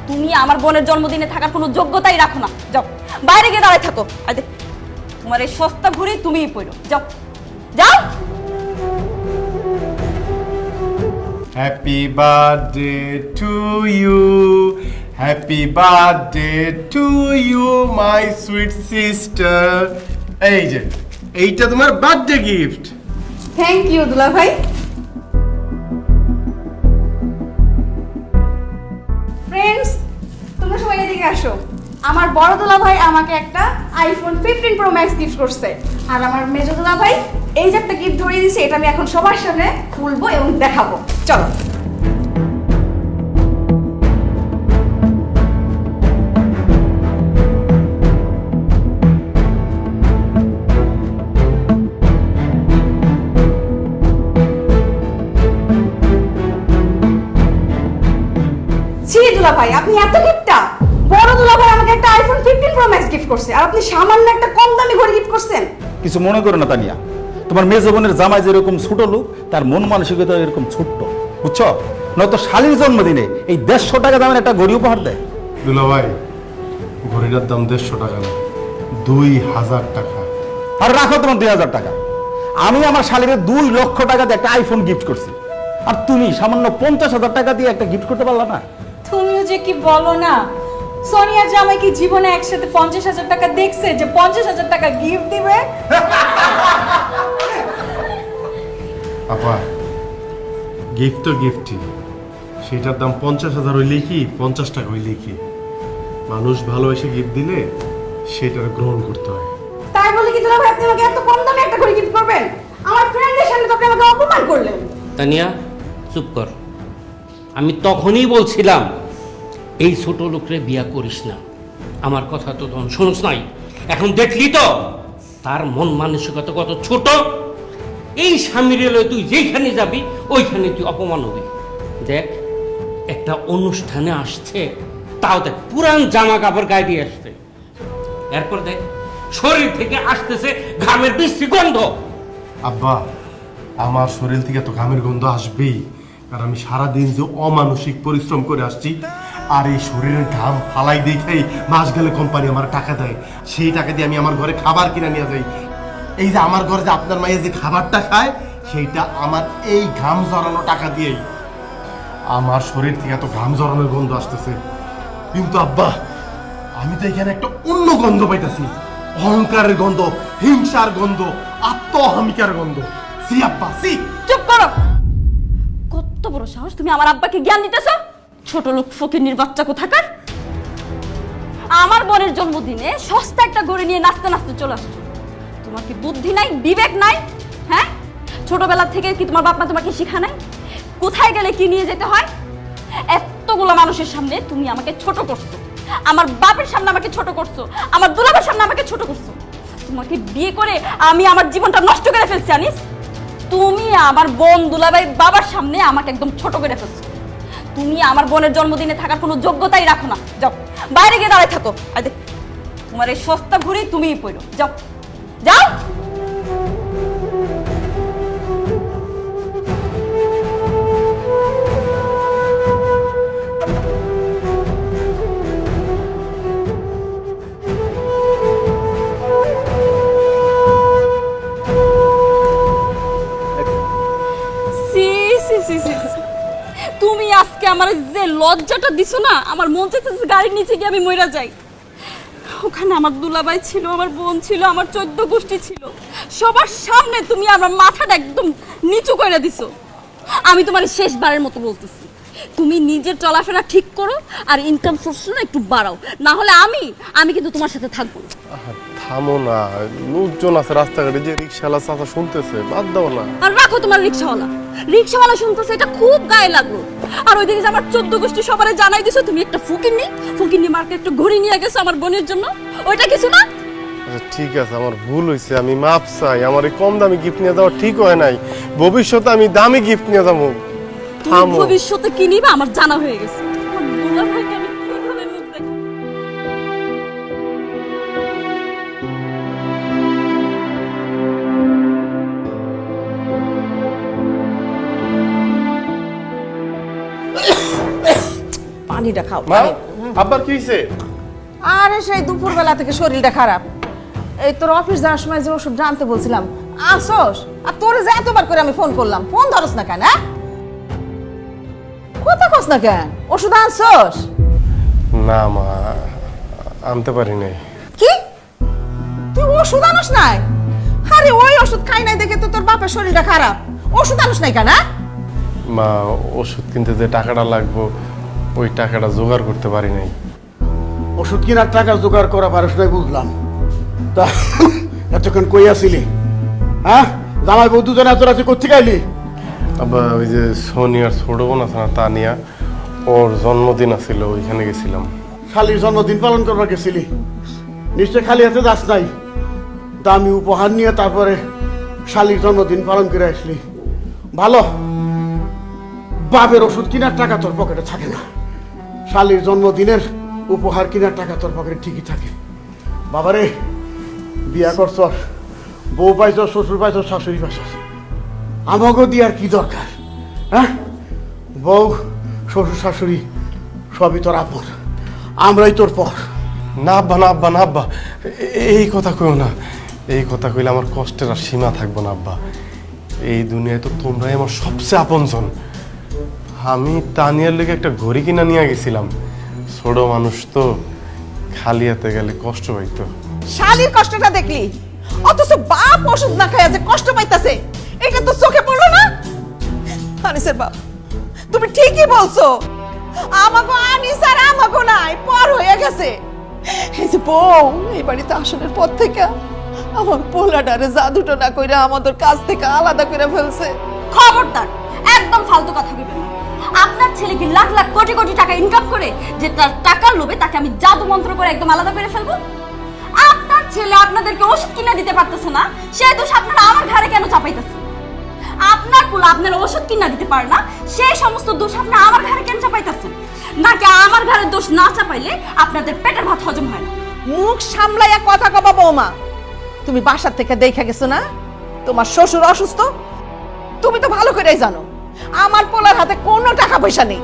তুমি আমার বোনের জন্মদিনে থাকার কোনো যোগ্যতাই রাখো না। যাও বাইরে গিয়ে দাঁড়ায় থাকো। আরে তোমার এই সস্তা ঘুরে তুমিই পড়ো। যাও যাও। Happy birthday to you, happy birthday to you my sweet sister. এই যে এইটা তোমার বার্থডে গিফট। থ্যাংক ইউ দুলা ভাই। ফ্রেন্ডস, তোমরা সবাই এদিকে আসো। আমার বড় দুলা ভাই আমাকে একটা আইফোন 15 প্রো ম্যাক্স গিফট করছে, আর আমার মেজো দুলা ভাই এই যে একটা গিফট ধরিয়ে দিয়েছে, এটা আমি এখন সবার সামনে খুলবো এবং দেখাবো। চলো। দুলা ভাই, আপনি এত গিফটটা, বড় দুলা ভাই আমাকে একটা আইফোন 15 প্রো ম্যাক্স গিফট করছে, আর আপনি সামান্য একটা কম দামি ঘড়ি গিফট করছেন। কিছু মনে করো না তানিয়া, তোমার মেজো বোনের জামাই যেরকম ছোট লোক, তার মন মানসিকতা এরকম ছোট্ট, বুঝছো? নয়তো শালীর জন্মদিনে এই 150 টাকা দামের একটা ঘড়ি উপহার দেয়। দুলা ভাই, ঘড়িটার দাম 150 টাকা না, 2000 টাকা। আর রাখো তোমার 2000 টাকা। আমি আমার শালীরে 2 লক্ষ টাকা দিয়ে একটা আইফোন গিফট করছি, আর তুমি সামান্য 50,000 টাকা দিয়ে একটা গিফট করতে পারলা না? তুমিও যে কি বলো না, সোনিয়া জামাই কি জীবনে একসাথে 50,000 টাকা দেখছে যে 50,000 টাকা গিফট দিবে? আপা, গিফট তো গিফটই, সেটার দাম 50,000 হইলেই কি 50 টাকা হইলেই কি, মানুষ ভালোবেসে গিফট দিলে সেটা গ্রহণ করতে হয়। তাই বলে কি দুলা ভাই আপনি আমাকে এত কম দামে একটা ঘড়ি গিফট করবেন? আমার ফ্রেন্ডদের সামনে তো আপনি আমাকে অপমান করলেন। তানিয়া চুপ কর। আমি তখনই বলছিলাম এই ছোট লোকরে বিয়া করিস না। আমার কথা তো তখন শুনস নাই, এখন দেখলি তো তার মন মানসিকতা কত ছোট। এই স্বামীর এলো তুই যেইখানে যাবি ওইখানে তুই অপমান হবি। দেখ একটা অনুষ্ঠানে আসছে, তাও দেখ পুরান জামা কাপড় গায়ে দিয়ে আসছে, এরপর দেখ শরীর থেকে আসতেছে ঘামের বৃষ্টি গন্ধ। আব্বা, আমার শরীর থেকে তো ঘামের গন্ধ আসবেই, কারণ আমি সারাদিন যে অমানসিক পরিশ্রম করে আসছি, আর এই শরীরের ঘাম ফালাই দেখেই মাস গেলে কোম্পানি আমার টাকা দেয়, সেই টাকা দিয়ে আমি আমার ঘরে খাবার কিনে নিয়ে যাই। এই যে আমার ঘরে যে আপনার মায়ের যে খাবারটা খায়, সেইটা আমার এই ঘাম জড়ানো টাকা দিয়েই। আমার শরীর থেকে এত ঘাম জড়ানোর গন্ধ আসতেছে, কিন্তু আব্বা আমি তো এখানে একটা অন্য গন্ধ পাইতেছি, অহংকারের গন্ধ, হিংসার গন্ধ, আত্ম অহমিকার গন্ধ। সি আব্বা সি। চুপ করো। কত বড় সাহস তুমি আমার আব্বাকে জ্ঞান দিতেছো? ছোট লোক ফকিন্নির বাচ্চা কোথাকার। আমার বোনের জন্মদিনে সস্তা একটা ঘড়ি নিয়ে নাচতে নাচতে চলে আসছো। তোমার কি বুদ্ধি নাই, বিবেক নাই? হ্যাঁ, ছোটবেলা থেকে কি তোমার বাপ মা তোমাকে শিখা নাই কোথায় গেলে কি নিয়ে যেতে হয়? এতগুলো মানুষের সামনে তুমি আমাকে ছোট করছো, আমার বাপের সামনে আমাকে ছোট করছো, আমার দুলাভাইয়ের সামনে আমাকে ছোট করছো। তোমাকে বিয়ে করে আমি আমার জীবনটা নষ্ট করে ফেলছি আনিস। তুমি আমার বোন দুলাভাই বাবার সামনে আমাকে একদম ছোট করে ফেলছো। তুমি আমার বোনের জন্মদিনে থাকার কোনো যোগ্যতাই রাখো না। যাও বাইরে গিয়ে দাঁড়ায় থাকো। আরে তোমার এই সস্তা ঘুরে তুমিই পড়ো। যাও যাও। তুমি আজকে আমার যে লজ্জাটা দিছো না, আমার মন চাইতেছে গাড়ির নিচে গিয়ে আমি মইরা যাই। ওখানে আমার দুলাভাই ছিল, আমার বোন ছিল, আমার 14 গোষ্ঠী ছিল, সবার সামনে তুমি আমার মাথাটা একদম নিচু করে দিছো। আমি তোমার শেষবারের মতো বলতেছি, তুমি নিজের চলাফেরা ঠিক করো আর ইনকাম সোর্সটা একটু বাড়াও, না হলে আমি কিন্তু তোমার সাথে থাকবো না। থামো না, লোকজন আছে রাস্তাঘাটে, যে রিক্সাওয়ালা চাচা শুনতেছে, বাদ দাও না। আর রাখো তোমার রিক্সাওয়ালা শুনতেছে, এটা খুব গায়ে লাগলো। আর ওইদিকে যে আমার 14 গোষ্ঠী সবারে জানাই দিছো তুমি একটা ফুকিন্নি মার্কে একটা ঘড়ি নিয়ে গেছো আমার বোনের জন্য, ওইটা কিছু না? আচ্ছা ঠিক আছে, আমার ভুল হয়েছে, আমি মাপ চাই। আমার এই কম দামি গিফট নিয়ে যাওয়া ঠিক হয় নাই, ভবিষ্যতে আমি দামি গিফট নিয়ে যাবো। তুমি ভবিষ্যতে কি নিবা আমার জানা হয়ে গেছে। আমার দুলাভাইকে আমি কিভাবে মুখ দেখাবো? পানি পানিটা খাও মা আব্বার কি হয়েছে? আরে সেই দুপুরবেলা থেকে শরীরটা খারাপ। এই তোর অফিস যাওয়ার সময় যে ওষুধ আনতে বলছিলাম আসোস, আর তোরে যে এতবার করে আমি ফোন করলাম, ফোন ধরস না কেন? কথা কস না কেন? ওষুধ আনছোস? না মা, আনতে পারি নাই। কি তুই ওষুধ আনস নাই? আরে ওই ওষুধ খাই নাই দেখে তো তোর বাপের শরীরটা খারাপ। ওষুধ আনস নাই কেন? মা ওষুধ কিনতে যে টাকাটা লাগবো ওই টাকাটা জোগাড় করতে পারি নাই। ওষুধ কেনার টাকা জোগাড় করা পারস নাই বুঝলাম, তা এতক্ষণ কই আসিলি? হ্যাঁ, জামাই বউ দুজনে এত রাতে কোথেকে আইলি? আব্বা ওই যে সোনিয়ার ছোট বোন আছে না তানিয়া, ওর জন্মদিন আছিল, ওইখানে গেছিলাম। শালির জন্মদিন পালন করবার গেছিলি? নিশ্চয় খালি হাতে যাস নাই, দামি উপহার নিয়ে তারপরে শালির জন্মদিন পালন করে আসলি। ভালো, বাপের ওষুধ কেনার টাকা তোর পকেটে থাকে না, শালির জন্মদিনের উপহার কেনার টাকা তোর পকেটে ঠিকই থাকে। বাবারে, বিয়া করছ, বউ পাইছ, শ্বশুর পাইছ, শাশুড়ি পাইছ, আমাকেও দিয়ে আর কি দরকার? হ্যাঁ, বউ শ্বশুর শাশুড়ি সবই তোর আপন, আমরাই তোর পর। না আব্বা, না আব্বা, না আব্বা, এই কথা কইও না। এই কথা কইলে আমার কষ্টের আর সীমা থাকবো না আব্বা। এই দুনিয়ায় তো তোমরাই আমার সবচেয়ে আপনজন। আমি তানিয়ার লেগে একটা ঘড়ি কিনা নিয়ে গেছিলাম, ছোট মানুষ তো খালি হাতে গেলে কষ্ট পাইতো। শালির কষ্টটা দেখলি, অথচ বাপ ওষুধ না খায় যে কষ্ট পাইতাছে, এটা তো চোখে পড়লো না? আনিসের বাপ, তুমি ঠিকই বলছো, আমাগো আনিস আর আমাগো নাই, পর হয়ে গেছে। এই যে বউ এই বাড়িতে আসনের পর থেকে আমার পোলাডারে জাদুটা না কইরা আমাদের কাছ থেকে আলাদা করে ফেলছে। খবরদার, একদম ফালতু কথা বলবেন না। আপনার ছেলে কি লাখ লাখ কোটি কোটি টাকা ইনকাম করে যে তার টাকার লোভে তাকে আমি জাদু মন্ত্র করে একদম আলাদা করে ফেলবো? আপনার ছেলে আপনাদেরকে ওষুধ কিনে দিতে পারতেছে না, সেই দোষ আপনারা আমার ঘাড়ে কেন চাপাইতেছেন? আপনার পোলা আপনার ওষুধ কিনা দিতে পারে না, সেই সমস্ত দোষ আপনারা আমার ঘাড়ে কেন চাপাইতেছেন? নাকি আমার ঘাড়ে দোষ না চাপাইলে আপনাদের পেটের ভাত হজম হয় না? মুখ সামলাইয়া কথা কবা বৌমা। তুমি বাসার থেকে দেখা গেছো না তোমার শ্বশুর অসুস্থ? তুমি তো ভালো করেই জানো আমার পোলার হাতে কোনো টাকা পয়সা নেই,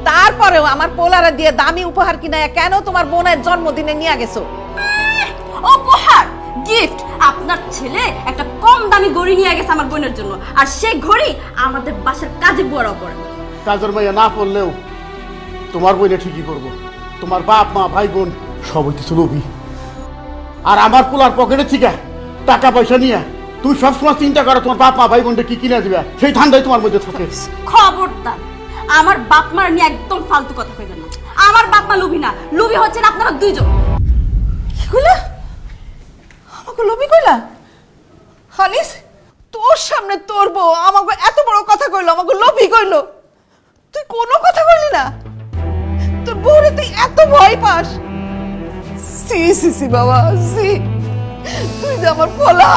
তারপরেও আমার পোলারে দিয়ে দামি উপহার কিনায়া কেন তোমার বোনের জন্মদিনে নিয়ে গেছো? উপহার, গিফট? আপনার ছেলে একটা কম দামি ঘড়ি নিয়ে গেছে আমার বোনের জন্য, আর সেই ঘড়ি আমাদের বাসার কাজে বুয়ারাও পড়ে। কাজের মাইয়া না পড়লেও তোমার বইটা ঠিকই করবো। তোমার বাপ মা ভাই বোন সব হইতেছে লোভী, আর আমার পোলার পকেটে থেকে টাকা পয়সা নিয়ে তুই সবসময় চিন্তা করো তোমার বাপ মা ভাই বোনটা কি কিনে দিবে, সেই ধান্দাই তোমার মধ্যে থাকে। খবরদার, আমার বাপ মার নিয়ে একদম ফালতু কথা কইবেন না। আমার বাপ মা লুবি না, লুবি হচ্ছেন আপনারা দুইজন। কি কইলা? আমাকে লোভী কইলা? হানিস, তোর সামনে তোর বউ আমাকে এত বড় কথা কইলো, আমাকে লোভী কইলো, তুই কোনো কথা কইলি না? তোর বউরে তুই এত ভয় পাস? সি সি সি বাবা, সি, তুই যে আমার পোলা,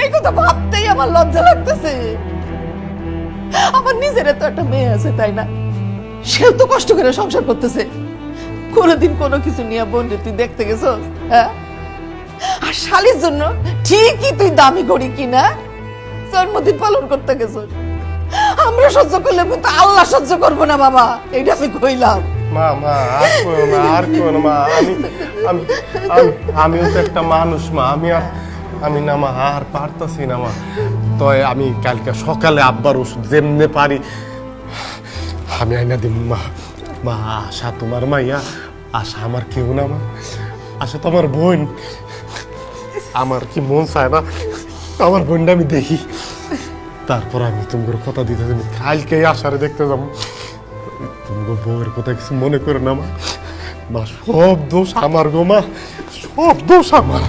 এই কথা ভাবতেই আমার লজ্জা লাগতেছে। আমার নিজের তো একটা মেয়ে আছে, তাই না? সেও তো কষ্ট করে সংসার করতেছে, কোনোদিন কোনো কিছু নিয়ে বোনরে তুই দেখতে গেছস? হ্যাঁ, আর শালির জন্য ঠিকই তুই দামি ঘড়ি কিনা জন্মদিন পালন করতে গেছস। আমরা সহ্য করলে কিন্তু আল্লাহ সহ্য করবো না বাবা, এইটা আমি কইলাম। মা মা আর কইও না, আর কইও না মা। আমিও তো একটা মানুষ মা, আমি না মা আর পারতাছি না মা। তো আমি কালকে সকালে আব্বার ওষুধ যেমনে পারি আমি আইনা দিব মা। মা আশা তোমার মাইয়া, আশা আমার কেউ না মা, আশা তো আমার বোন। আমার কি মন চায় না আমার বোনটা আমি দেখি, তারপর আমি তোমার কথা দিতে আমি কালকে আশারে দেখতে যাবো। তোমার বউয়ের কথা কিছু মনে করে না মা, মা সব দোষ আমার গো মা, সব দোষ আমার।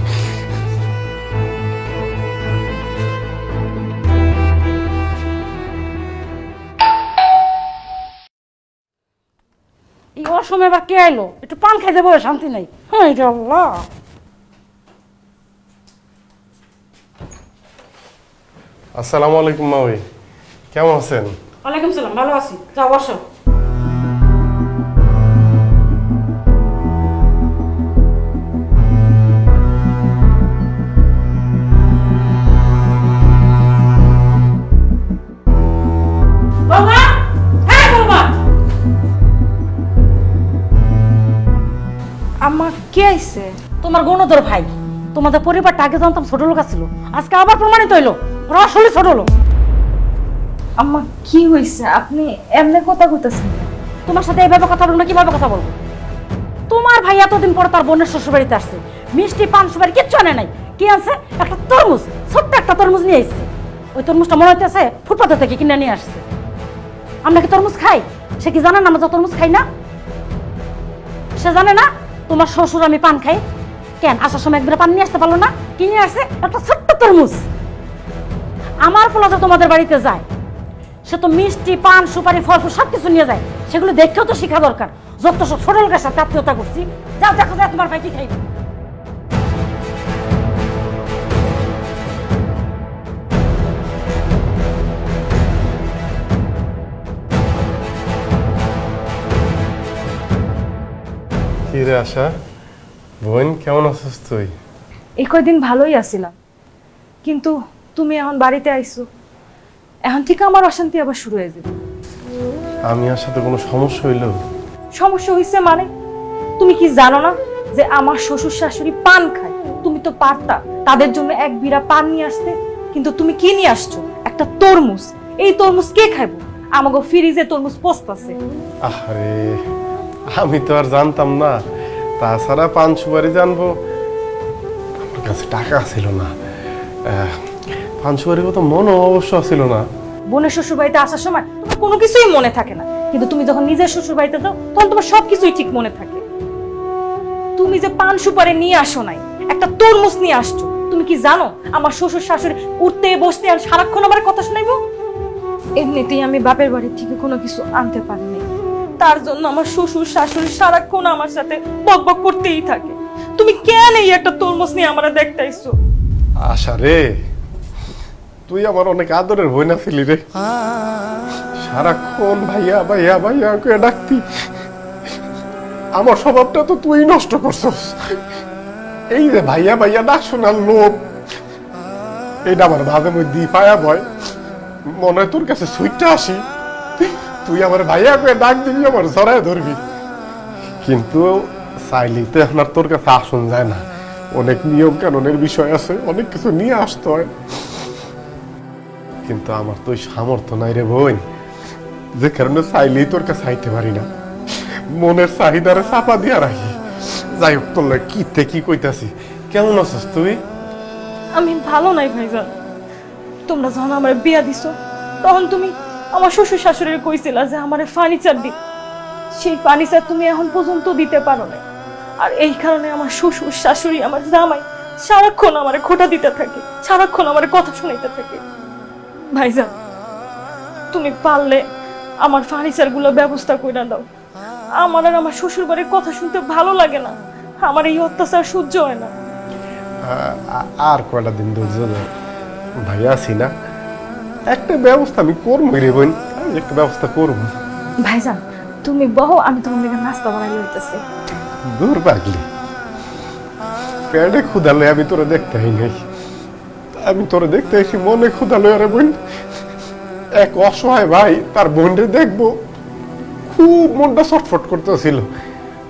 এই অসময় বা কে আইলো? একটু পান খাইতে বলে শান্তি নাই। হ্যাঁ, এটা আল্লাহ। আসসালামু আলাইকুম মাউই, কেমন আছেন? ওয়ালাইকুম সালাম, ভালো আছি। যাও বসো। বৌমা, হ্যাঁ বৌমা, আম্মা কে আইছে? তোমার গণধর ভাই। তোমাদের পরিবারটা আগে জানতাম ছোট লোক ছিল, আজকে আবার প্রমাণিত হইলো ওরা আসলে ছোট লোক। আম্মা কি হইছে? আপনি এমনি কথা কইতাছেন? তোমার সাথে এইভাবে কথা বলবো না, কিভাবে কথা বলবো? তোমার ভাই এতদিন পরে তার বোনের শ্বশুর বাড়িতে আসছে, মিষ্টি পান সুপারি কিচ্ছু আনে নাই। কি আনছে? একটা তরমুজ, ছোট্ট একটা তরমুজ নিয়ে এসছে। ওই তরমুজটা মনে হইতেছে ফুটপাথ থেকে কিনে নিয়ে আসছে। আমরা কি তরমুজ খাই? সে কি জানে না আমরা তো তরমুজ খাই না? সে জানে না তোমার শ্বশুর আমি পান খাই? কেন আসার সময় একবার পান নিয়ে আসতে পারলো না? কিনে আসছে একটা ছোট্ট তরমুজ। আমার পোলা তো তোমাদের বাড়িতে যায়, সে তো মিষ্টি পান সুপারি ফল ফুল সবকিছু নিয়ে যায়, সেগুলো দেখেও তো শেখা দরকার। যত সব ছোট লোকের সাথে আত্মীয়তা করছি, যাও দেখো যায় তোমার ভাই কি খাইবে। কি রে আশা, বোন কেমন আছিস তুই? এই কয়দিন ভালোই আছিলাম, কিন্তু তুমি এখন বাড়িতে আইছো, এখন থেকে আমার অশান্তি আবার শুরু হয়ে যাবে। আমি আর সাথে কোনো সমস্যা হইল? সমস্যা হইছে মানে? তুমি কি জানো না যে আমার শ্বশুর শাশুড়ি পান খায়? তুমি তো পারতা তাদের জন্য এক বিড়া পান নিয়ে আসতে, কিন্তু তুমি কি নিয়ে আসছো? একটা তরমুজ। এই তরমুজ কে খাইবো? আমাগো ফ্রিজে তরমুজ পচতাছে। আরে আমি তো আর জানতাম না, তাছাড়া পান সুপারি জানবো, আমার কাছে টাকা ছিল না। পান সুপারির কথা মনও অবশ্য ছিল না। বোনের শ্বশুর বাড়িতে আসার সময় তোমার কোনো কিছুই মনে থাকে না, কিন্তু তুমি যখন নিজের শ্বশুর বাড়িতে যাও তখন তোমার সবকিছুই ঠিক মনে থাকে। তুমি যে পান সুপারি নিয়ে আসো নাই, একটা তরমুজ নিয়ে আসছো। তুমি কি জানো আমার শ্বশুর শাশুড়ি উঠতে বসতে আর সারাক্ষণ আমার কথা শোনাইবো? এমনিতেই আমি বাপের বাড়ি থেকে কোনো কিছু আনতে পারিনি, তার জন্য আমার শ্বশুর শাশুড়ি সারাক্ষণ আমার সাথে বকবক করতেই থাকে। তুমি কেন এই একটা তরমুজ নিয়ে আমরা দেখতে আইছো? আশা রে, তুই আমার অনেক আদরের বইনা ছিলি রে, সারাক্ষণ ভাইয়া ভাইয়া ভাইয়া করে ডাকতি। আমার স্বভাবটা তো তুই নষ্ট করছস। এই যে ভাইয়া ভাইয়া ডাক শোনার লোভ, এটা আমার মাঝে মধ্যে পায়া ভয় মনে হয় তোর কাছে সুইটটা আসি, তুই আমার ভাইয়া করে ডাক দিবি, আমার জড়ায় ধরবি। কিন্তু চাইলেই তো এখন আর তোর কাছে আসন যায় না, অনেক নিয়ম কানুনের বিষয় আছে, অনেক কিছু নিয়ে আসতে হয়। কিন্তু আমার তো ওই সামর্থ্য নাই রে বোন, যে কারণে চাইলেই তোর কাছে আইতে পারি না, মনের চাহিদারে চাপা দিয়া রাখি। যাই হোক, তোর কি কি কইতাছি, কেমন আছিস তুই? আমি ভালো নাই ভাইজান। তোমরা যখন আমার বিয়া দিছো তখন তুমি আমার শ্বশুর শাশুড়ির কইছিলা যে আমার ফার্নিচার দিতে, সেই ফার্নিচার তুমি এখন পর্যন্ত দিতে পারো না। আর এই কারণে আমার শ্বশুর শাশুড়ি আমার জামাই সারাক্ষণ আমার খোটা দিতে থাকে, সারাক্ষণ আমার কথা শুনাইতে থাকে। ভাইজান, তুমি পারলে আমার ফার্নিচার গুলো ব্যবস্থা করে দাও। আমার আর আমার শ্বশুর বাড়ির কথা শুনতে ভালো লাগে না, আমার এই অত্যাচার সহ্য হয় না। আর কয়টা দিন ধৈর্য ধর, ভাইয়া আছি না, একটা ব্যবস্থা আমি করবো রে বোন, আমি একটা ব্যবস্থা করবো। ভাইজান তুমি বহো, আমি তোমার দিকে নাস্তা বানাই লইতেছি। দূর পাগলি, পেটে ক্ষুধা লই আমি তোরে দেখতে আই নাই, আমি তোরে দেখতে এসে মনে ক্ষুধা লই। আরে বোন, এক অসহায় ভাই তার বোনরে দেখবো, খুব মনটা ছটফট করতেছিল,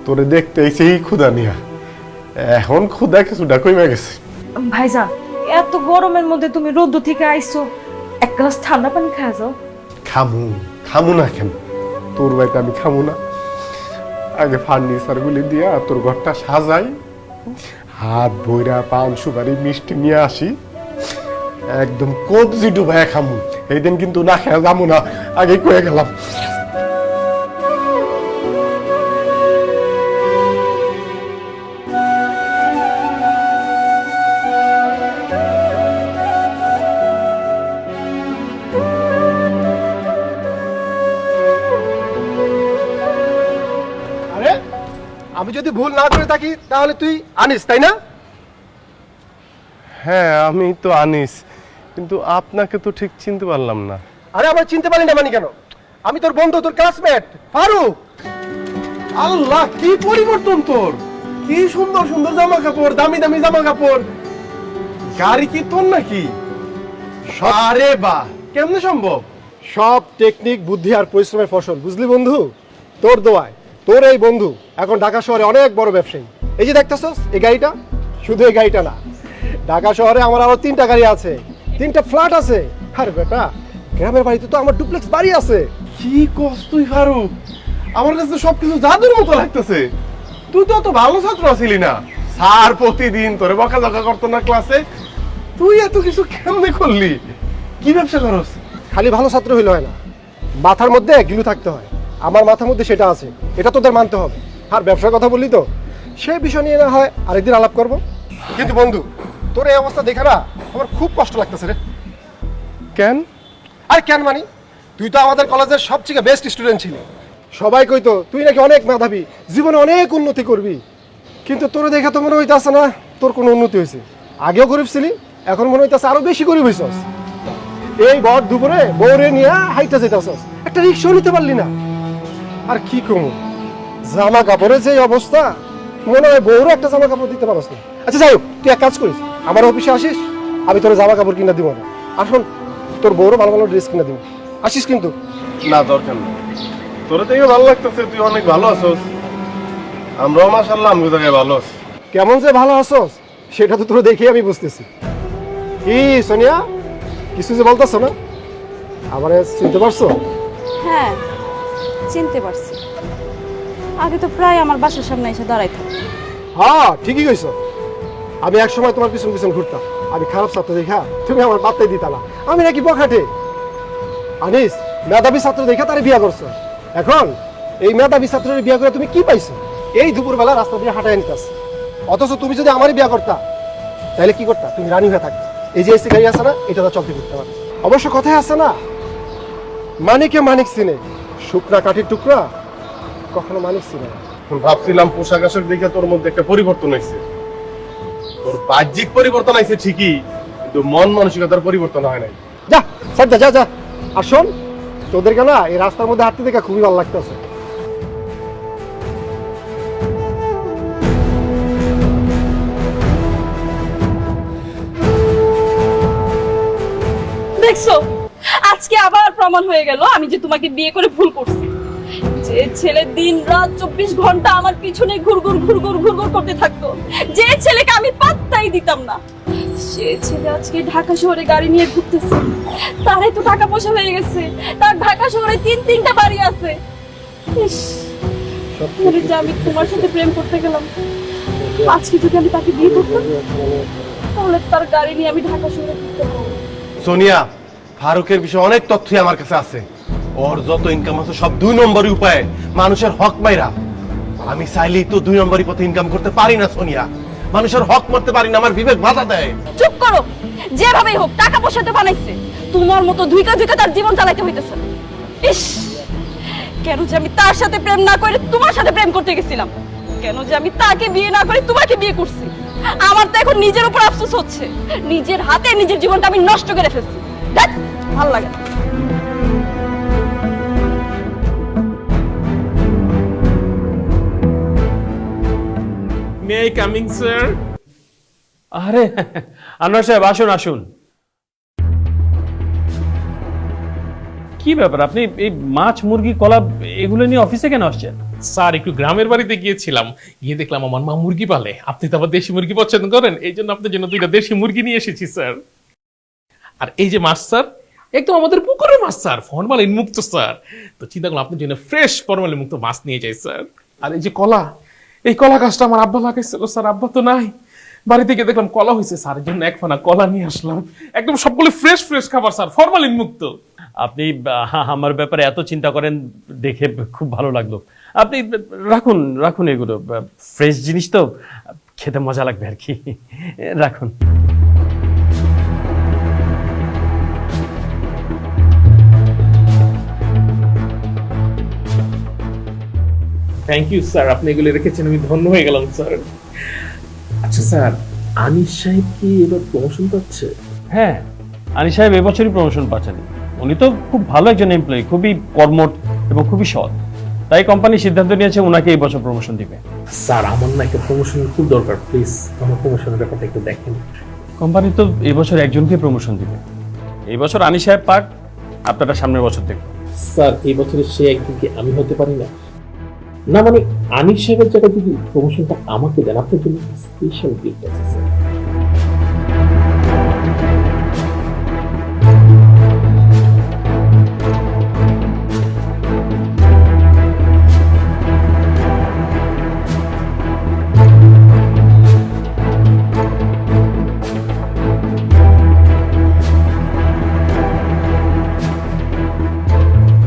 তোরে দেখতে এসে এই ক্ষুধা নিয়া। এখন ক্ষুধা কিছুটা কমে গেছে। ভাইজান এত গরমের মধ্যে তুমি রোদ্দুর থেকে আইছো, এক গ্লাস ঠান্ডা পানি খাওয়া যাও। খামু না কেন? তোর বাড়িতে আমি খামু না? আগে ফার্নিচার গুলি দিয়া তোর ঘরটা সাজাই, হাত বইরা পান সুপারি মিষ্টি নিয়ে আসি, একদম কবজি ডুবাই খামু। এই দিন কিন্তু না খেয়া যাবো না, আগে কয়ে গেলাম। আমি যদি ভুল না করে থাকি তাহলে তুই আনিস, তাই না? হ্যাঁ আমি তো আনিস, কিন্তু আপনাকে তো ঠিক চিনতে পারলাম না। আরে আমার চিনতে পারি না মানে কেন? আমি তোর বন্ধু, তোর ক্লাসমেট ফারুক। আল্লাহ, কি পরিবর্তন তোর! কি সুন্দর সুন্দর জামা কাপড়, দামি দামি জামা কাপড়, গাড়ি কি তোর নাকি? আরে বাহ, কেমনে সম্ভব? সব টেকনিক, বুদ্ধি আর পরিশ্রমের ফসল, বুঝলি বন্ধু? তোর দোয়ায় তোর এই বন্ধু এখন ঢাকা শহরে অনেক বড় ব্যবসায়ী। এই যে দেখতেছস এই গাড়িটা, শুধু এই গাড়িটা না, ঢাকা শহরে আমার আরো 3টা গাড়ি আছে, 3টা ফ্ল্যাট আছে। আর বেটা গ্রামের বাড়িতে তো আমার ডুপ্লেক্স বাড়ি আছে। কি কস তুই ফারুক? আমার কাছে তো সবকিছু জাদুর মতো লাগতেছে। তুই তো অত ভালো ছাত্র ছিলি না, স্যার প্রতিদিন তোরে বকাঝকা করতো না ক্লাসে, তুই এত কিছু কেমনে করলি? কি ব্যবসা করস? খালি ভালো ছাত্র হইলে হয় না, মাথার মধ্যে গিলু থাকতে হয়। আমার মাথার মধ্যে সেটা আছে, এটা তোদের মানতে হবে। আর ব্যবসার কথা বললি তো, সেই বিষয় নিয়ে না হয় আরেকদিন আলাপ করব। কিন্তু বন্ধু তোর এই অবস্থা দেখে না আমার খুব কষ্ট লাগতেছে রে। কেন? আর কেন মানি, তুই তো আমাদের কলেজের সবচেয়ে বেস্ট স্টুডেন্ট ছিলি। সবাই কইতো তুই নাকি অনেক মেধাবী, জীবনে অনেক উন্নতি করবি। কিন্তু তোর দেখে তো মনে হইতাছে না তোর কোনো উন্নতি হয়েছে। আগেও গরিব ছিলি, এখন মনে হইতাছে আরো বেশি গরিব হইছস। এই ভর দুপুরে বউরে নিয়ে হাইটা যেতেছস, একটা রিক্সাও নিতে পারলি না। আর কি কমু, জামা কাপড়ের যে অবস্থা, মনে হয় বউরও একটা জামা কাপড় দিতে পারস না। আচ্ছা যাই হোক, তুই এক কাজ করিস, আমার অফিসে আসিস, আমি তোর জামা কাপড় কিনা দিব না। আর শোন, তোর বউরও ভালো ভালো ড্রেস কিনা দিব, আসিস কিন্তু। না দরকার নেই, তোরে দেখে ভালো লাগতেছে, তুই অনেক ভালো আছস। আমরাও মাশাআল্লাহ আমগো জায়গায় ভালো আছি। কেমন যে ভালো আছস সেটা তো তোর দেখে আমি বুঝতেছি। কি সোনিয়া, কিছু যে বলতেছ না, আমারে চিনতে পারছো? হ্যাঁ, চিনতে পারছি। আগে তো প্রায় আমার বাসার সামনে এসে দাঁড়াই থাকতো। হ্যাঁ ঠিকই কইছো, আমি এক সময় তোমার পিছন পিছন ঘুরতাম। আমি খারাপ ছাত্র দেখা তুমি আমার বার্তাই দিতা না, আমি নাকি বখাটে। আনিস মেধাবী ছাত্র দেখা তারে বিয়া করছো, এখন এই মেধাবী ছাত্রের বিয়া করে তুমি কি পাইছো? এই দুপুরবেলা রাস্তা দিয়ে হাঁটাই নিতাস। অথচ তুমি যদি আমারই বিয়া করতা তাহলে কি করতা? তুমি রানী হয়ে থাকতা। এই যে এসি গাড়ি আছে না, এটা তো চলতে করতে পারো। অবশ্য কথায় আছে না, মানিকে মানিক চিনে, শুকনা কাঠির টুকরা কখনো মানিক চিনে না। ভাবছিলাম পোশাক আশাক দেখে তোর মধ্যে একটা পরিবর্তন হয়েছে। তোর বাহ্যিক পরিবর্তন হয়েছে ঠিকই, কিন্তু মন মানসিকতার পরিবর্তন হয় নাই। যা সাইডটা যা যা। আর শোন, তোদেরকে না এই রাস্তার মধ্যে হাঁটতে দেখে খুবই ভালো লাগতেছে। দেখছো, আজকে আবার প্রমাণ হয়ে গেল আমি যে তোমাকে বিয়ে করে ভুল করছি। যে ছেলে দিন রাত 24 ঘন্টা আমার পিছনে ঘুরঘুর ঘুরঘুর ঘুরঘুর করতে থাকতো, যে ছেলেকে আমি পাত্তাই দিতাম না, সে ছেলে আজকে ঢাকা শহরে গাড়ি নিয়ে ঘুরতেছে। তারই তো টাকা পয়সা হয়ে গেছে, তার ঢাকা শহরে 3-3টা বাড়ি আছে। ইস, তাহলে যে আমি তোমার সাথে প্রেম করতে গেলাম, আজকে যদি আমি তাকে বিয়ে করতাম তাহলে তার গাড়ি নিয়ে আমি ঢাকা শহরে ঘুরতে পারবো। সোনিয়া, ফারুকের বিষয়ে অনেক তথ্যই আমার কাছে আছে। ওর যত ইনকাম আছে সব 2 নম্বরই উপায়ে মানুষের হক মাইরা। আমি চাইলেই তো 2 নম্বরই পথে ইনকাম করতে পারি না সোনিয়া, মানুষের হক মারতে পারি না, আমার বিবেক বাধা দেয়। চুপ করো, যেভাবেই হোক টাকা পয়সা তো বানাইছে, তোমার মতো ধুইকা ধুইকা তার জীবন চালাইতে হইতেছে। ইস, কেন যে আমি তার সাথে প্রেম না করে তোমার সাথে প্রেম করতে গেছিলাম, কেন যে আমি তাকে বিয়ে না করে তোমাকে বিয়ে করছি। আমার তো এখন নিজের উপর আফসোস হচ্ছে, নিজের হাতে নিজের জীবনটা আমি নষ্ট করে ফেলছি। দেখ, ভালো লাগে না। May I coming sir? আরে আনোয়ার সাহেব, আসুন আসুন। কি ব্যাপার, আপনি এই মাছ মুরগি কলা এগুলো নিয়ে অফিসে কেন আসছেন? স্যার একটু গ্রামের বাড়িতে গিয়েছিলাম, গিয়ে দেখলাম আমার মা মুরগি পালে। আপনি তো আবার দেশি মুরগি পছন্দ করেন, এই জন্য আপনার জন্য 2টা দেশি মুরগি নিয়ে এসেছি স্যার। আর এই যে মাছ স্যার, একদম আমাদের পুকুরের মাছ স্যার, ফরমালিন মুক্ত স্যার। তো চিন্তা করলাম আপনার জন্য ফ্রেশ ফরমালিন মুক্ত মাছ নিয়ে যাই স্যার। আর এই যে কলা, এই কলা গাছটা আমার আব্বা লাগাইছিল স্যার, আব্বা তো নাই। বাড়ি থেকে দেখলাম কলা হয়েছে স্যার, এর জন্য 1 ফানা কলা নিয়ে আসলাম। একদম সবগুলো ফ্রেশ ফ্রেশ খাবার স্যার, ফরমালিন মুক্ত। আপনি আমার ব্যাপারে এত চিন্তা করেন দেখে খুব ভালো লাগলো। আপনি রাখুন রাখুন, এগুলো ফ্রেশ জিনিস তো, খেতে মজা লাগবে আর কি। রাখুন। থ্যাংক ইউ স্যার, আপনি এগুলো রেখেছেন, আমি ধন্য হয়ে গেলাম স্যার। আচ্ছা স্যার, আনিস সাহেব কি এবার প্রমোশন পাচ্ছে? হ্যাঁ, আনিস সাহেব এবছরই প্রমোশন পাচ্ছেন। উনি তো খুব ভালো একজন এমপ্লয়ি, খুবই কর্মঠ এবং খুবই সৎ। তাই কোম্পানি সিদ্ধান্ত নিয়েছে ওনাকে এই বছর প্রমোশন দিবে। স্যার আমার না একটা প্রমোশনের খুব দরকার, প্লিজ আমার প্রমোশনের ব্যাপারটা একটু দেখেন। কোম্পানি তো এই বছর একজনকে প্রমোশন দিবে। এই বছর আনিস সাহেব পাক, আপনারা সামনের বছর দেখুন। স্যার এই বছরের সে একদিন কি আমি হতে পারি না? না মানে আনিস সাহেবের জায়গায় যদি প্রমোশনটা আমাকে দেন, আপনার জন্য স্পেশাল গিফট আছে স্যার।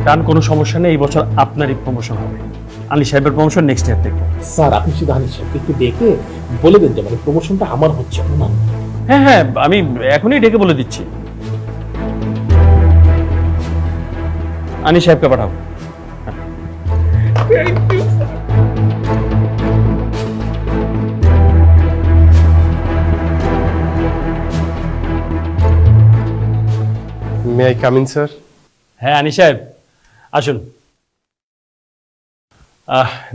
কারণ কোনো সমস্যা নেই, এই বছর আপনারই প্রমোশন হবে। আলী সাহেবের প্রমোশন নেক্সট ইয়ার দেখবো। স্যার আপনি শুধু আনিস সাহেবকে একটু ডেকে বলে দেন যে মানে প্রমোশনটা আমার হচ্ছে না। হ্যাঁ হ্যাঁ, আমি এখনই ডেকে বলে দিচ্ছি। আলী সাহেবকে পাঠাও। May I come in sir? হ্যাঁ আনী সাহেব আসুন।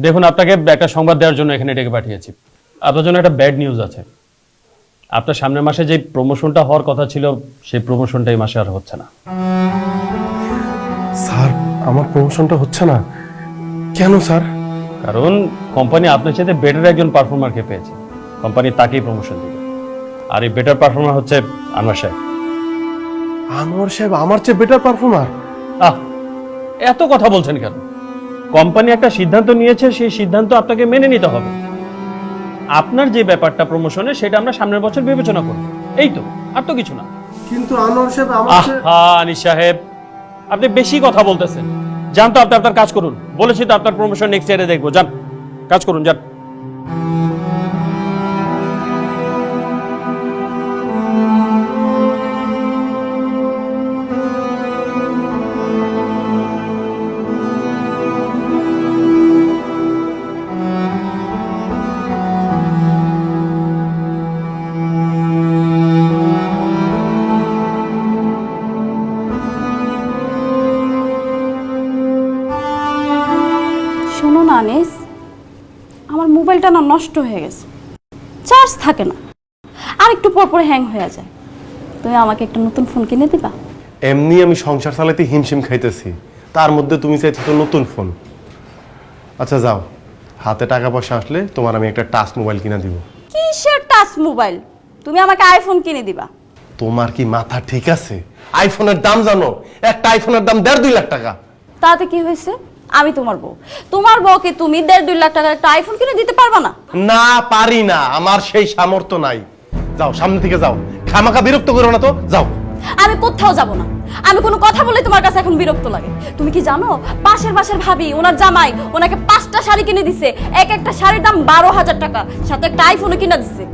দেখুন, আপনাকে একটা সংবাদ দেওয়ার জন্য এখানে ডেকে পাঠিয়েছি। আপনার জন্য একটা ব্যাড নিউজ আছে। আপনার সামনের মাসে যে প্রমোশনটা হওয়ার কথা ছিল, সেই প্রমোশনটা এই মাসে আর হচ্ছে না। স্যার আমার প্রমোশনটা হচ্ছে না কেন স্যার? কারণ কোম্পানি আপনার সাথে বেটার একজন পারফর্মারকে পেয়েছে, কোম্পানি তাকেই প্রমোশন দিবে। আর এই বেটার পারফর্মার হচ্ছে আনোয়ার সাহেব। আনোয়ার সাহেব আমার চেয়ে বেটার পারফর্মার? এত কথা বলছেন কেন? কোম্পানি একটা সিদ্ধান্ত নিয়েছে, সেই সিদ্ধান্ত আপনাকে মেনে নিতে হবে। আপনার যে ব্যাপারটা প্রমোশনে, সেটা আমরা সামনের বছর বিবেচনা করব, এই তো, আর তো কিছু না। কিন্তু আনোয়ার সাহেব আমার চেয়ে... আনিস সাহেব, আপনি বেশি কথা বলতেছেন। যান তো, আপনি আপনার কাজ করুন। বলেছি তো আপনার প্রমোশন নেক্সট ইয়ারে দেখবো। যান, কাজ করুন, যান। শোনো না আনিস, আমার মোবাইলটা না নষ্ট হয়ে গেছে, চার্জ থাকে না, আর একটু পর পর হ্যাং হয়ে যায়। তুমি আমাকে একটা নতুন ফোন কিনে দিবা? এমনি আমি সংসার চালাতে হিমশিম খাইতেছি, তার মধ্যে তুমি চাইছো তো নতুন ফোন। আচ্ছা যাও, হাতে টাকা পয়সা আসলে তোমার আমি একটা টাচ মোবাইল কিনে দিব। কিসের টাচ মোবাইল? তুমি আমাকে আইফোন কিনে দিবা? তোমার কি মাথা ঠিক আছে? আইফোনের দাম জানো? একটা আইফোনের দাম 1.5-2 লাখ টাকা। তাতে কি হয়েছে? আমি তোমার বউ, তোমার বউকে তুমি 1.5-2 লাখ টাকার একটা আইফোন কিনে দিতে পারবা না? না পারি না, আমার সেই সামর্থ্য নাই। যাও সামনে থেকে যাও, খামাখা বিরক্ত করো না তো, যাও। আমি কোথাও যাব না। আমি কোনো কথা বললে তোমার কাছে এখন বিরক্ত লাগে। তুমি কি জানো, পাশের ভাবি, ওনার জামাই ওনাকে 5টা শাড়ি কিনে দিছে, এক একটা শাড়ির দাম 12,000 টাকা, সাথে একটা আইফোনও কিনে দিছে।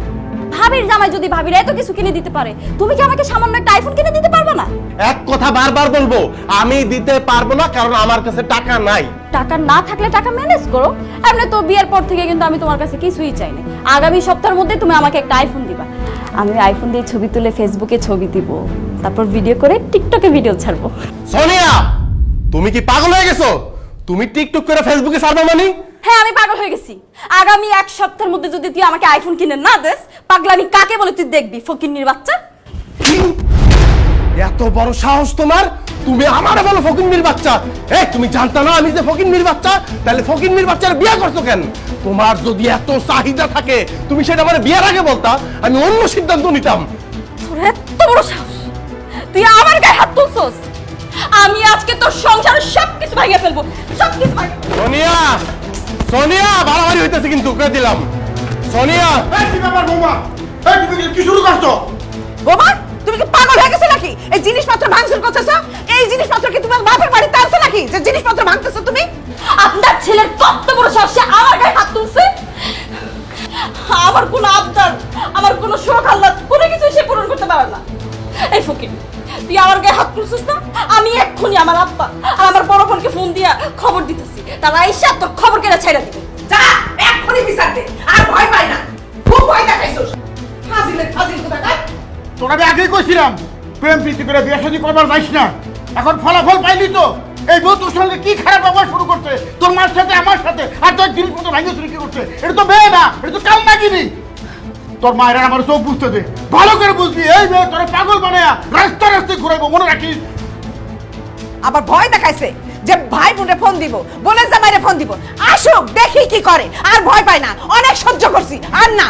ভাবির জামাই যদি ভাবির এত কিছু কিনে দিতে পারে, তুমি কি আমাকে সামান্য একটা আইফোন কিনে দিতে পারবে না? এক কথা বারবার বলবো, আমি দিতে পারবো না, কারণ আমার কাছে টাকা নাই। টাকা না থাকলে টাকা ম্যানেজ করো। এমনি তো বিয়ের পর থেকে কিন্তু আমি তোমার কাছে কিছুই চাই না। আগামী সপ্তাহের মধ্যে তুমি আমাকে একটা আইফোন দিবা। আমি আইফোন দিয়ে ছবি তুলে ফেসবুকে ছবি দিব, তারপর ভিডিও করে টিকটকে ভিডিও ছাড়বো। সোনিয়া, তুমি কি পাগল হয়ে গেছো? তুমি টিকটক করে ফেসবুকে ছাড়বে মানে? হ্যাঁ আমি পাগল হয়ে গেছি। আগামী 1 সপ্তাহের মধ্যে যদি তুই আমাকে আইফোন কিনে না দেস, পাগলামি কাকে বলে তুই দেখবি, ফকিন্নির বাচ্চা। এত বড় সাহস তোমার? তুমি আমারে বলো ফকিন্নির বাচ্চা? তুমি জানতা না আমি যে ফকিন্নির বাচ্চা? তাহলে ফকিন্নির বাচ্চার বিয়ে করছো কেন? তোমার যদি এত চাহিদা থাকে, তুমি সেটা আমার বিয়ের আগে বলতা, আমি অন্য সিদ্ধান্ত নিতাম। তোর এত বড় সাহস, তুই আমার গায়ে হাত তুলছস? আমি আজকে তোর সংসারের সবকিছু ভাঙিয়ে ফেলবো, সবকিছু ভাঙিয়ে। সোনিয়া, সোনিয়া, বাড়াবাড়ি হইতেছে কিন্তু, করে দিলাম। সোনিয়া, কি ব্যাপার বৌমা? তুমি কি শুরু করছো? বোমা, তুমি কি পাগল হয়ে গেছো নাকি? এই জিনিসপত্র ভাঙচুর করতেছো? এই জিনিসপত্র কি তোমার বাপের বাড়িতে আছে নাকি যে জিনিসপত্র ভাঙতেছো তুমি? আপনার ছেলের কত বড় সাহস, সে আমার গায়ে হাত তুলছে। আমার কোনো আবদার, আমার কোনো শখ আহ্লাদ কোনো কিছু সে পূরণ করতে পারে না। এই ফকির, তুই আমার গায়ে হাত তুলছিস না? আমি এক্ষুনি আমার আব্বা আর আমার বড় বোনকে ফোন দিয়া খবর দিতেছি, তারা আইসা তোর খবর কেটে ছেড়ে দিবে। যা, এক্ষুনি বিচার দে। আর ভয় পাই না, খুব ভয় দেখাইছস। ফাজিল কোথাকার। তোরা আমি আগেই কইছিলাম, প্রেম প্রীতি করে বিয়ে শাদী করবার যাইস না। এখন ফলাফল পাইলি তো। এই বউ তোর সঙ্গে কি খারাপ ব্যবহার শুরু করছে, তোর মার সাথে আমার সাথে, আর তোর জিনিসপত্র ভাঙিয়ে চুরি কি করছে। এটা তো মেয়ে না, এটা তো কাল নাগিনি। তোর মায়ের আমার চোখ বুঝতে দে, ভালো করে বুঝবি। এই মেয়ে তোরা পাগল বানায়া রাস্তায় রাস্তায় ঘুরাইবো, মনে রাখিস। আবার ভয় দেখাইছে যে ভাই বোনে ফোন দিব, বোনের জামাইরে ফোন দিব, আসুক দেখি কি করে। আর ভয় পাই না, অনেক সহ্য করছি, আর না।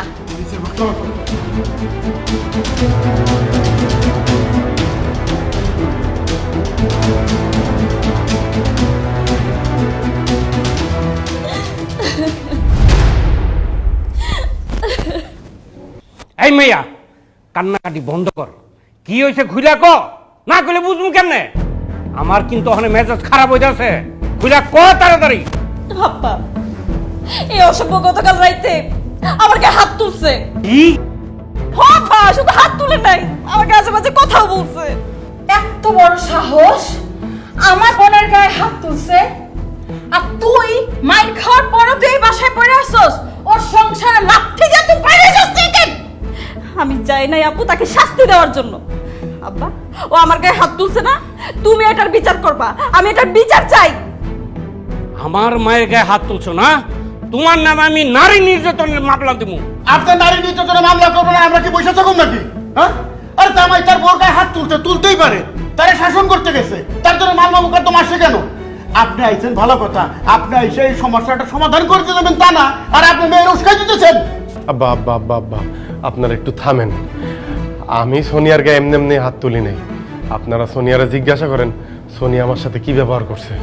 এই মেয়া, কান্নাকাটি বন্ধ কর। কি হয়েছে খুইলা ক, না কইলে বুঝবো কেমনে? আমার কিন্তু ওখানে মেজাজ খারাপ হয়ে যাচ্ছে। খুইলা ক তাড়াতাড়ি। আব্বা, এই অসভ্য গতকাল রাইতে আমার গায়ে হাত তুলছে। কি? বাবা শুধু হাত তুলে নাই, আমার কাছে মাঝে কথাও বলছে। এত বড় সাহস, আমার বোনের গায়ে হাত তুলছে। আর তুই মাইর খাওয়ার পরও তুই এই বাসায় পড়ে আসছস, ওর সংসারে লাথি দিয়ে তুই বাইরে যাস কেন? আমি চাই নাই আপু তাকে শাস্তি দেওয়ার জন্য। আব্বা, ও আমার গায়ে হাত তুলছে না, তুমি এটার বিচার করবা। আমি এটার বিচার চাই। আমার মায়ের গায়ে হাত তুলছো না? তোমার নামে আমি নারী নির্যাতনের মামলা দেবো। আপনার নারী নির্যাতনের মামলা করবো না, আমরা কি বসে থাকুন নাকি? হ্যাঁ, আরে জামাই তার বোর গায়ে হাত তুলতেই পারে, তারে শাসন করতে গেছে, তার জন্য মামলা মোকদ্দমা আসছে কেন? আপনি আইছেন ভালো কথা, আপনি আইসে এই সমস্যাটা সমাধান করতে দেবেন তা না, আর আপনি মেয়ের উস্কাই দিতেছেন। আব্বা আব্বা আব্বা আব্বা, আপনারা একটু থামেন। আমি সোনিয়ার গায়ে এমনি এমনি হাত তুলি নাই। আপনারা সোনিয়ারে জিজ্ঞাসা করেন সোনিয়া আমার সাথে কি ব্যবহার করছে।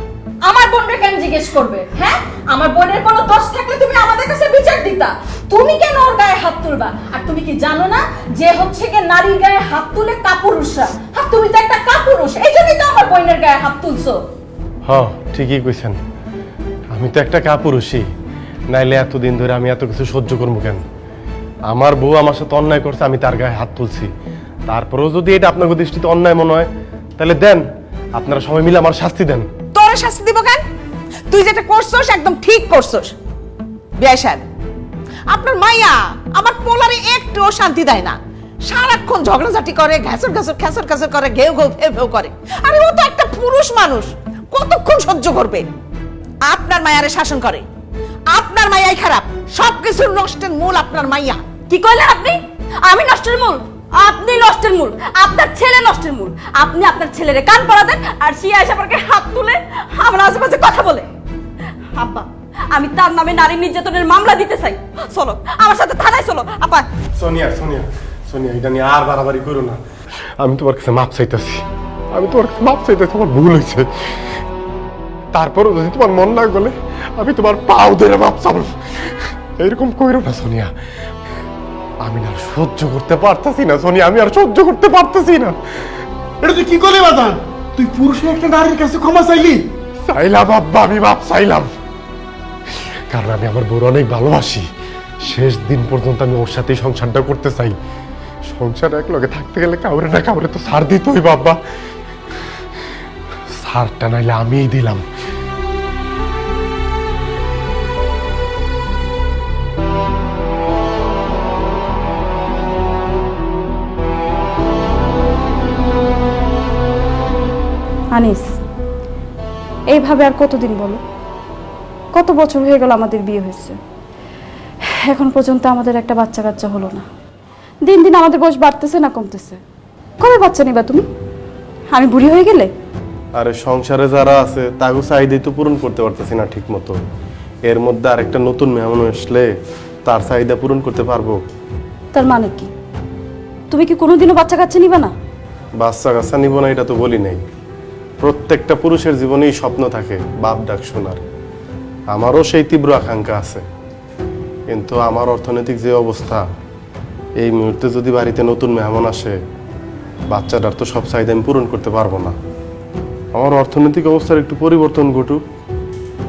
আমার বোনকে কেন জিজ্ঞেস করবে? হ্যাঁ, আমার বোনের কোনো দোষ থাকলে তুমি আমাদের কাছে বিচার দিতা। তুমি কেন ওর গায়ে হাত তুলবা? আর তুমি কি জানো না যে হচ্ছে কি নারীর গায়ে হাত তুলে কাপুরুষরা? আর তুমি তো একটা কাপুরুষ, এই জন্যই তো আমার বোনের গায়ে হাত তুলছো। হ্যাঁ, ঠিকই কইছেন। আমি তো একটা কাপুরুষই, নাইলে এতদিন ধরে আমি এত কিছু সহ্য করবো কেন? আমার বউ আমার সাথে অন্যায় করছে, আমি তার গায়ে হাত তুলছি। তারপরেও যদি এটা আপনাদের দৃষ্টিতে অন্যায় মনে হয়, তাহলে দেন, আপনারা সবাই মিলে আমার শাস্তি দেন। তোরে শাস্তি দিব কেন? তুই যেটা করছস একদম ঠিক করছস। বিয়াই সাহেব, আপনার মাইয়া আমার পোলারে একটুও শান্তি দেয় না। সারাক্ষণ ঝগড়াঝাটি করে, ঘ্যাসর ঘ্যাসর খ্যাসর খ্যাসর করে, ঘেউ ঘেউ ফেউ ফেউ করে। আরে ও তো একটা পুরুষ মানুষ, কতক্ষণ সহ্য করবে? আপনার মায়ারে শাসন করে। আপনার মাইয়াই খারাপ, সবকিছুর নষ্টের মূল আপনার মাইয়া। কি কইলেন আপনি? আমি নষ্টের মূল? আপনি নষ্টের মূল, আপনার ছেলে নষ্টের মূল। আপনি আপনার ছেলেরে কান পড়া দেন, আর সে এসে আমাকে হাত তুলে আমার আশেপাশে কথা বলে। আব্বা, আমি তার নামে নারী নির্যাতনের মামলা দিতে চাই। চলো আমার সাথে থানায় চলো। আপা, সোনিয়া সোনিয়া সোনিয়া, এটা নিয়ে আর বাড়াবাড়ি করো না। আমি তোমার কাছে মাপ চাইতেছি, আমি তোমার কাছে মাপ চাইতেছি। আমার ভুল হয়েছে, তারপরও যদি তোমার মন না গলে আমি তোমার পাও ধরে মাপ চাবো। এরকম কইরো না সোনিয়া, আমি না সহ্য করতে পারতেছি না সোনিয়া, আমি আর সহ্য করতে পারতেছি না। এটা তুই কি করলি বাদান? তুই পুরুষের একটা নারীর কাছে ক্ষমা চাইলি? চাইলাম আব্বা, আমি মাপ চাইলাম, কারণ আমি আমার বউর অনেক ভালোবাসি। শেষ দিন পর্যন্ত আমি ওর সাথেই সংসারটা করতে চাই। সংসার এক লগে থাকতে গেলে কাউরে না কাউরে তো ছাড় দিতই বাবা। ছাড়টা নাইলে আমিই দিলাম। আনিস, এইভাবে আর কতদিন বলো? কত বছর হয়ে গেল আমাদের বিয়ে হয়েছে, এখন পর্যন্ত আমাদের একটা বাচ্চা কাচ্চা হলো না। দিন দিন আমাদের বয়স বাড়তেছে না কমতেছে? কবে বাচ্চা নিবা তুমি? আমি বুড়ি হয়ে গেলে? আরে সংসারে যারা আছে তাগো চাহিদাই তো পূরণ করতে পারতেছি না ঠিক মতো। এর মধ্যে আরেকটা নতুন মেহমান আসলে তার চাহিদা পূরণ করতে পারবো? তার মানে কি তুমি কি কোনোদিনও বাচ্চা কাচ্চা নিবা না? বাচ্চা কাচ্চা নিব না এটা তো বলি নাই। প্রত্যেকটা পুরুষের জীবনেই স্বপ্ন থাকে বাপ ডাক শোনার। আমারও সেই তীব্র আকাঙ্ক্ষা আছে, কিন্তু আমার অর্থনৈতিক যে অবস্থা, এই মুহূর্তে যদি বাড়িতে নতুন মেহমান আসে, বাচ্চাটার তো সব চাহিদা আমি পূরণ করতে পারবো না। আমার অর্থনৈতিক অবস্থার একটু পরিবর্তন ঘটুক,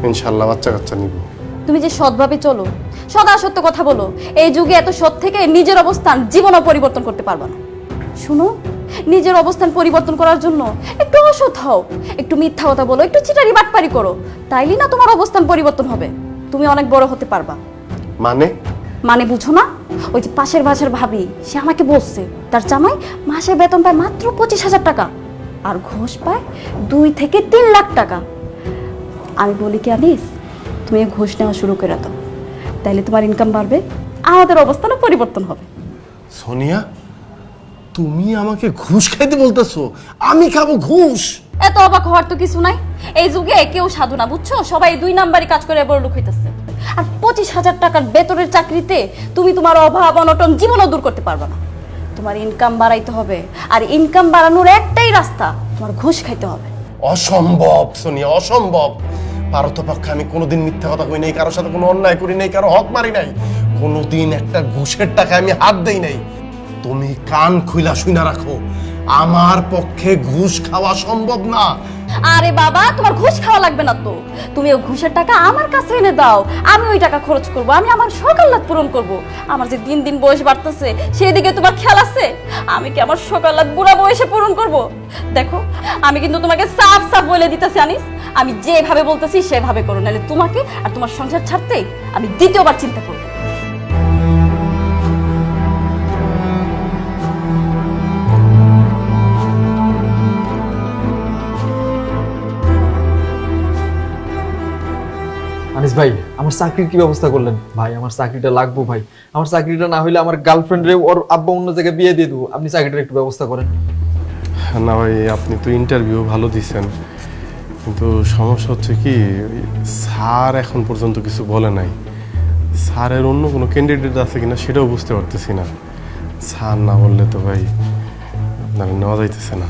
ইনশাল্লাহ বাচ্চা কাচ্চা নিব। তুমি যে সৎভাবে চলো, সদা সত্য কথা বলো, এই যুগে এত সৎ থেকে নিজের অবস্থান জীবনও পরিবর্তন করতে পারবা না। শুনো, নিজের অবস্থান পরিবর্তন করার জন্য একটু অসৎ হও, একটু মিথ্যা কথা বলো, একটু চিটারি বাটপারি করো, তাইলে না তোমার অবস্থান পরিবর্তন হবে, তুমি অনেক বড় হতে পারবা। মানে বুঝো না? ওই যে পাশের বাসার ভাবি, সে আমাকে বলছে তার জামাই মাসে বেতন পায় মাত্র 25,000 টাকা, আর ঘুষ পায় 2 থেকে 3 লাখ টাকা। আমি বলি কি আনিস, তুমি ঘুষ নেওয়া শুরু করে দাও, তাইলে তোমার ইনকাম বাড়বে, আমাদের অবস্থানও পরিবর্তন হবে। সোনিয়া, তুমি আমাকে ঘুষ খাইতে বলতেছো? আমি খাবো ঘুষ? এত অবাক হওয়ার তো কিছু নাই। এই যুগে কেউ সাধু না, বুঝছো? সবাই 2 নাম্বারই কাজ করে বড় লোক হইতেছে। আর 25,000 টাকার বেতনের চাকরিতে তুমি তোমার অভাব অনটন জীবনও দূর করতে পারবে না। তোমার ইনকাম বাড়াইতে হবে, আর ইনকাম বাড়ানোর একটাই রাস্তা, তোমার ঘুষ খাইতে হবে। অসম্ভব সোনিয়া, অসম্ভব। পারতপক্ষে আমি কোনোদিন মিথ্যা কথা কই নাই, কারোর সাথে কোনো অন্যায় করি নাই, কারো হক মারি নাই, কোনোদিন একটা ঘুষের টাকা আমি হাত দেই নাই। তুমি কান খুইলা শুইনা রাখো, আমার পক্ষে ঘুষ খাওয়া সম্ভব না। আরে বাবা, তোমার ঘুষ খাওয়া লাগবে না তো। তুমি ওই ঘুষের টাকা আমার কাছে এনে দাও, আমি ওই টাকা খরচ করব, আমি আমার সকাল্লাত পূরণ করব। আমার যে দিন দিন বয়স বাড়তেছে সেই দিকে তোমার খেয়াল আছে? আমি কি আমার সকাল্লাত বুড়া বয়সে পূরণ করব? দেখো, আমি কিন্তু তোমাকে সাফ সাফ বলে দিতেছি আনিস, আমি যেভাবে বলতেছি সেভাবে করো, নাহলে তোমাকে আর তোমার সংসার ছাড়তে আমি দ্বিতীয়বার চিন্তা করব। আনিস ভাই, আমার চাকরির কি ব্যবস্থা করলেন? ভাই আমার চাকরিটা লাগবো ভাই, আমার চাকরিটা না হইলে আমার গার্লফ্রেন্ডে ওর আব্বা অন্য জায়গায় বিয়ে দিয়ে দেবো। আপনি চাকরিটার একটু ব্যবস্থা করেন না ভাই, আপনি তো ইন্টারভিউ ভালো দিচ্ছেন, কিন্তু সমস্যা হচ্ছে কি, স্যার এখন পর্যন্ত কিছু বলে নাই। স্যারের অন্য কোনো ক্যান্ডিডেট আছে কিনা সেটাও বুঝতে পারতেছি না। স্যার না বললে তো ভাই আপনার নেওয়া যাইতেছে না।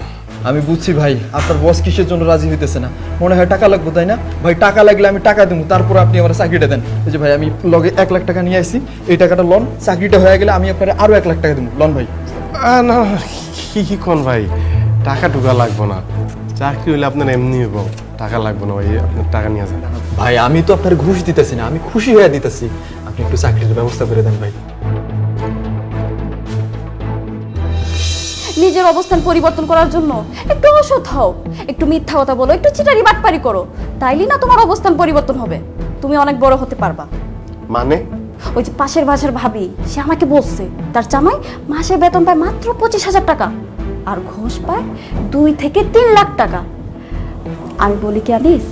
আমি বুঝছি ভাই, আপনার বস কিসের জন্য রাজি হইতেছে না, মনে হয় টাকা লাগবে, তাই না ভাই? টাকা লাগলে আমি টাকা দেবো, তারপর আপনি আমার চাকরিটা দেন। এই যে ভাই, আমি লগে 1 লাখ টাকা নিয়ে আসছি, এই টাকাটা লোন, চাকরিটা হয়ে গেলে আমি আপনার আরো 1 লাখ টাকা দেবো লোন ভাই। না কি কোন ভাই, টাকা টুকা লাগবো না, চাকরি হইলে আপনার এমনি হইব, টাকা লাগবে না ভাই, আপনার টাকা নিয়ে যান। ভাই আমি তো আপনার ঘুষ দিতেছি না, আমি খুশি হয়ে দিতেছি, আপনি একটু চাকরির ব্যবস্থা করে দেন ভাই। নিজের অবস্থান পরিবর্তন করার জন্য একটু অসৎ হও, একটু মিথ্যা কথা বলো, একটু চিটারি বাটপারি করো, তাইলেই না তোমার অবস্থান পরিবর্তন হবে, তুমি অনেক বড় হতে পারবা। মানে? ওই যে পাশের বাসার ভাবি, সে আমাকে বলছে তার জামাই মাসে বেতন পায় মাত্র 25,000 টাকা, আর ঘুষ পায় 2 থেকে 3 লাখ টাকা। আমি বলি কি আনিস,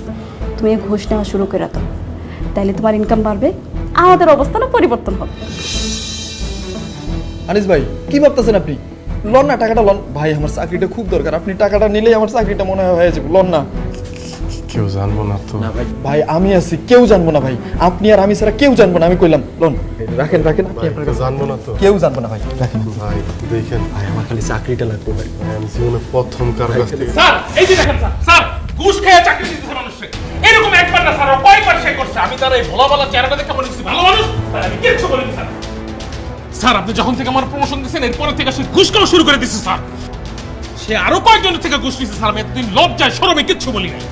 তুমি ঘুষ নেওয়া শুরু করে দাও, তাইলে তোমার ইনকাম বাড়বে, আমাদের অবস্থানও পরিবর্তন হবে। আনিস ভাই কি ভাবতেছেন আপনি? লোন না, টাকাটা লোন ভাই, আমার চাকরিটা খুব দরকার, আপনি টাকাটা নিলেই আমার চাকরিটা মনে হয় হয়ে যাবে। লোন না, কেউ জানবো না তো? না ভাই, ভাই আমি আছি, কেউ জানবো না ভাই, আপনি আর আমি ছাড়া কেউ জানবো না, আমি কইলাম লোন। রাখেন রাখেন, আপনি আপনার কাছে জানবো না তো? কেউ জানবো না ভাই, রাখেন ভাই দেখেন ভাই, আমার খালি চাকরিটা লাগবে ভাই। আমি জীবনে প্রথম কার কাছ থেকে স্যার এই যে দেখেন স্যার, ঘুষ খেয়ে চাকরি দিতেছে মানুষকে, এরকম একবার না স্যার, কয়েকবার সে করছে। আমি তার এই ভোলা ভোলা চেহারাটা দেখে মনে হচ্ছে ভালো মানুষ, তাই আমি কিচ্ছু বলিনি স্যার। স্যার আপনি যখন থেকে আমার প্রমোশন দিচ্ছেন এরপরে থেকে সে ঘুষ খাওয়া শুরু করে দিচ্ছে স্যার। সে আরো কয়েকজনের থেকে ঘুষ নিচ্ছে স্যার, আমি এতদিন লজ্জায় শরমে কিচ্ছু বলি নাই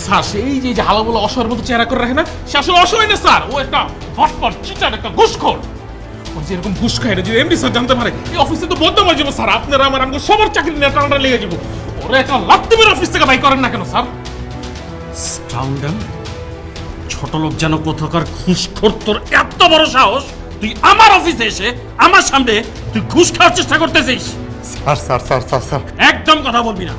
স্যার। সেই যে হালাবুলা অসহায়ের মতো চেহারা করে রাখে না, সে আসলে অসহায় না স্যার, ও একটা হটপট চিটার একটা ঘুষখোর। ও যে এরকম ঘুষ খায়, যদি এমডি স্যার জানতে পারে, এই অফিসে তো বদ্ধ হয়ে যাবো স্যার, আপনারা আমার আমাকে সবার চাকরি নিয়ে টানাটা লেগে যাবো। ওরা একটা লাত্তি মেরে অফিস থেকে বাই করেন না কেন স্যার? স্কাউন্ডাল ছোট লোক যেন কোথাকার ঘুষখোর, তোর এত বড় সাহস, তুই আমার অফিসে এসে আমার সামনে তুই ঘুষ খাওয়ার চেষ্টা করতেছিস? Sir sir sir sir sir একদম কথা বলবি না,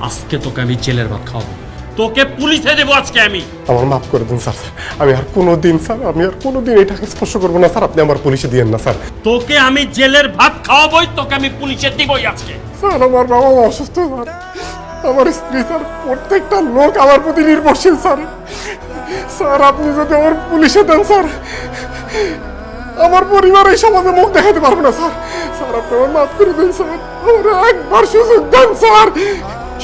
আজকে তোকে আমি জেলের ভাত খাওয়াবো, তোকে পুলিশে দেবো আজকে আমি। আমার মাফ করে দিন স্যার, আমি আর কোনোদিন স্যার, আমি আর কোনোদিন এই টাকা স্পর্শ করবো না স্যার, আপনি আমার পুলিশে দিয়েন না স্যার। তোকে আমি জেলের ভাত খাওয়াবোই, তোকে আমি পুলিশে দিবই আজকে। স্যার আমার বাবা অসুস্থ স্যার, আমার স্ত্রী স্যার, প্রত্যেকটা লোক আমার প্রতি নির্ভরশীল স্যার। স্যার আপনি যদি আমার পুলিশে দেন স্যার, আমার পরিবার এই সমাজে মুখ দেখাতে পারবে না স্যার। স্যার আপনি আমার মাফ করে দিন স্যার, আমার একবার সুযোগ দেন স্যার।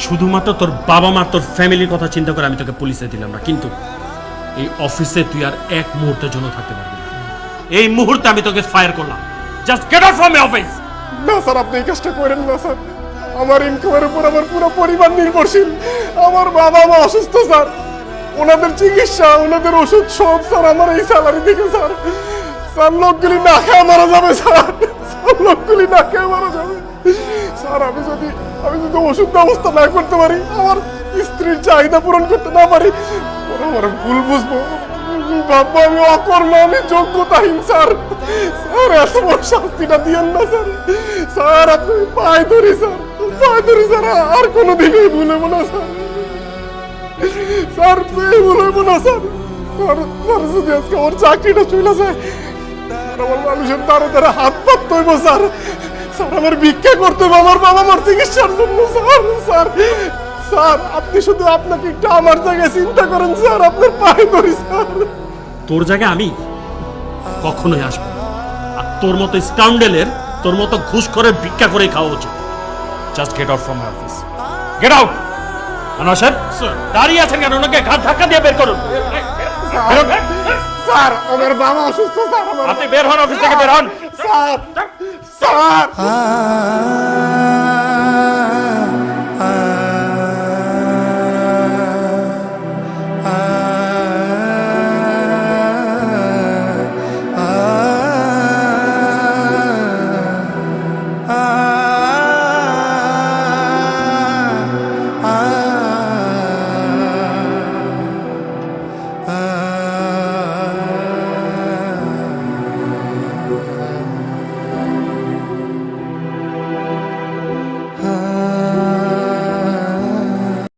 শুধুমাত্র তোর বাবা মা তোর ফ্যামিলির কথা চিন্তা করে আমি তোকে পুলিশে দিলাম না, কিন্তু এই অফিসে তুই আর এক মুহূর্তের জন্য থাকতে পারবি না। এই মুহূর্তে আমি তোকে ফায়ার করলাম, just get out from my office. না স্যার আপনি এই কাজটা করেন না স্যার, আমার ইনকামের উপর আমার পুরো পরিবার নির্ভরশীল। আমার বাবা মা অসুস্থ স্যার, ওনাদের চিকিৎসা, ওনাদের ওষুধ সব স্যার আমার এই স্যালারি থেকে স্যার। স্যার লোকগুলি না খেয়ে মারা যাবে স্যার, লোকগুলি না খেয়ে মারা যাবে স্যার। আমি যদি ওষুধ ব্যবস্থা না করতে পারি, আমার স্ত্রীর চাহিদা পূরণ করতে না পারি, ওরা আমার ভুল বুঝবো, ভাববো আমি অকর্ম, আমি যোগ্যতাহীন স্যার। স্যার এত বড় শাস্তিটা দিয়েন না স্যার। স্যার আপনি পায়ে ধরি স্যার, পায়ে ধরি স্যার, আর কোনোদিনই ভুল হবো না স্যার। স্যার ভুল হবো না স্যার। স্যার যদি আজকে আমার চাকরিটা চলে যায়, আমার মানুষের দ্বারা দ্বারা হাত পাত হইব স্যার। স্যার আমার ভিক্ষা করতে হবে আমার বাবা মার চিকিৎসার জন্য স্যার স্যার স্যার আপনি শুধু আপনাকে একটু আমার জায়গায় চিন্তা করেন স্যার আপনার পায়ে ধরি স্যার তোর জায়গায় আমি কখনোই আসবো না। আর তোর মতো স্কাউন্ডেলের, তোর মতো ঘুষখোরের ভিক্ষা করে খাওয়া উচিত। Just get out from my office, get out. Anwar সাহেব দাঁড়িয়ে আছেন কেন? ওনাকে ঘাট ধাক্কা দিয়ে বের করুন। স্যার আমার বাবা অসুস্থ স্যার আপনি বের হন, অফিস থেকে বের হন। Sir sir